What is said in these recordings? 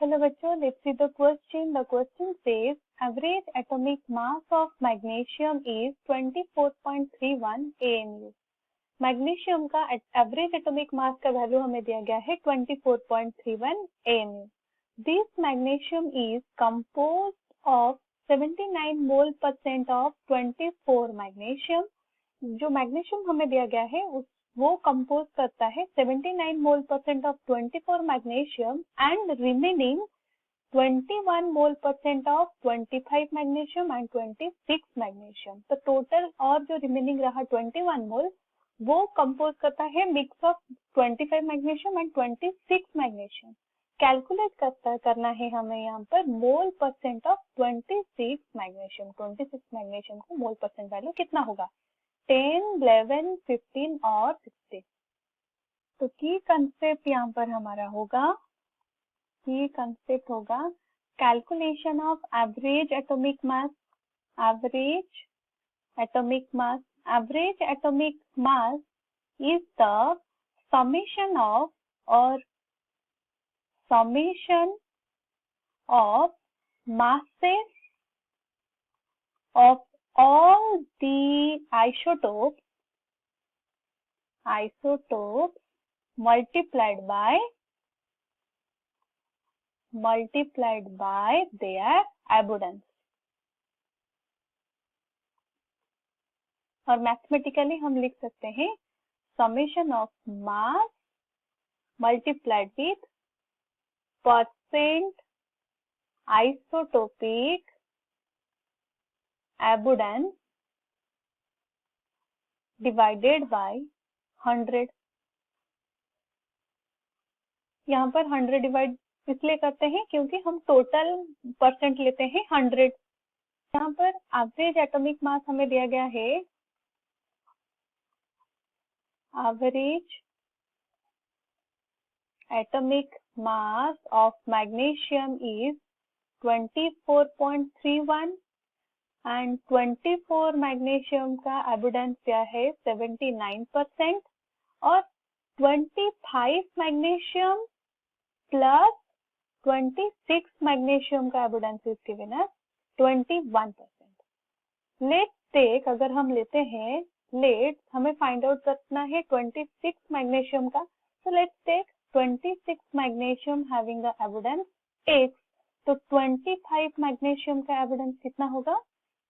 Hello बच्चों, let's see the question. The question says average atomic mass of magnesium is 24.31 AMU. Magnesium का average atomic मास का value हमें दिया गया है 24.31 AMU. This magnesium is composed of 79 mole percent of 24 magnesium. जो magnesium हमें दिया गया है वो कंपोज करता है 79 mole percent of 24 magnesium and remaining 21 mole percent of 25 magnesium and 26 magnesium. तो टोटल और जो रिमेनिंग रहा 21 मोल वो कंपोज करता है mix of 25 magnesium and 26 magnesium. Calculate करना है हमें यहाँ पर मोल परसेंट ऑफ 26 मैग्नीशियम. 26 मैग्नीशियम को मोल परसेंट वैल्यू कितना होगा? 10, 11, 15 और 16. तो की कंसेप्ट यहाँ पर हमारा होगा, की कंसेप्ट होगा calculation of average atomic mass. Average atomic mass, average atomic mass is the summation of और summation of masses of all the isotopes multiplied by their abundance. और मैथमेटिकली हम लिख सकते हैं summation of mass multiplied with percent isotopic abundance divided by 100. यहाँ पर 100 divide इसलिए करते हैं क्योंकि हम टोटल परसेंट लेते हैं 100. यहाँ पर एवरेज एटॉमिक मास हमें दिया गया है, average atomic mass of magnesium is 24.31 and 24 magnesium का एबुडेंस क्या है 79% और 25 मैग्नीशियम प्लस 26 मैग्नीशियम का abundance is given as 21%. Let's take, अगर हम लेते हैं लेट्स, हमें फाइंड आउट करना है 26 मैग्नीशियम का. So let's take 26 magnesium having the abundance X. तो 25 मैग्नीशियम का एबुडेंस कितना होगा?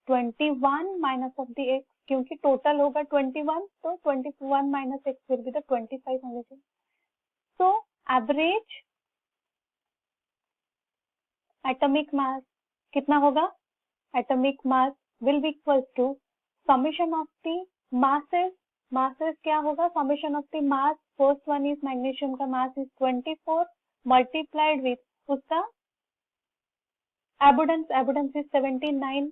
21 minus of the X, क्योंकि टोटल होगा 21, तो 21 minus X will be the 25 magnesium. So average atomic mass कितना होगा? Atomic mass will be equals to summation of the masses. Masses क्या होगा? Summation of the mass. First one is magnesium का mass is 24 multiplied with उसका abundance is 79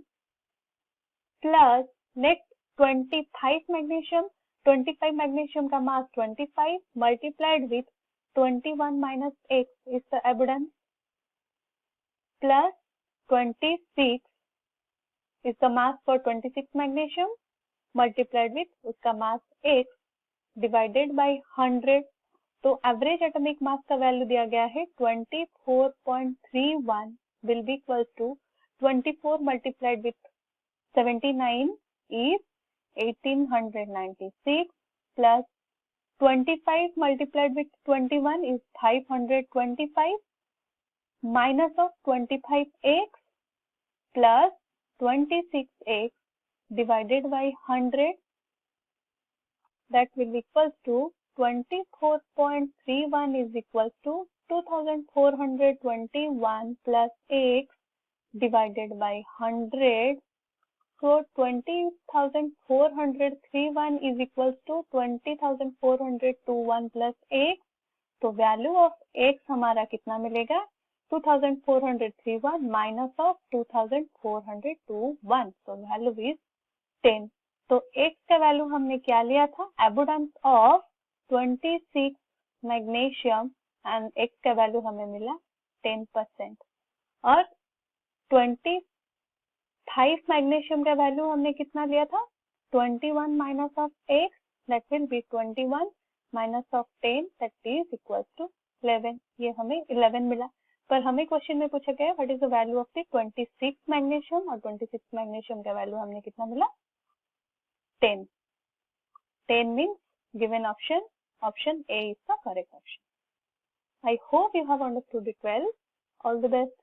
plus next 25 magnesium, 25 magnesium का मास 25 multiplied with 21 minus x is the एबुडेंस plus 26 is the mass for 26 magnesium multiplied with उसका मास x divided by 100. तो average atomic मास का value दिया गया है 24.31 will be equal to 24 multiplied with 79 is 1896 plus 25 multiplied with 21 is 525 minus of 25x plus 26x divided by 100, that will be equals to 24.31 is equals to 2421 plus x divided by 100. So 20,431 is equals to 20,421 plus x. तो value of x हमारा कितना मिलेगा? 2,431 minus of 2,421. So value is 10. तो x का value हमने क्या लिया था? एबुडेंस ऑफ 26 मैग्नीशियम एंड x का वैल्यू हमें मिला 10%. और 25 मैग्नीशियम का वैल्यू हमने कितना लिया था? 21 minus of x, that will be 21 minus of 10, that is equal to 11. ये हमें 11 मिला. पर हमें क्वेश्चन में पूछा गया what is the value of the 26 magnesium, और 26 मैग्नीशियम का वैल्यू हमने कितना मिला 10. 10 means given option A is the correct option. I hope you have understood it well. All the best.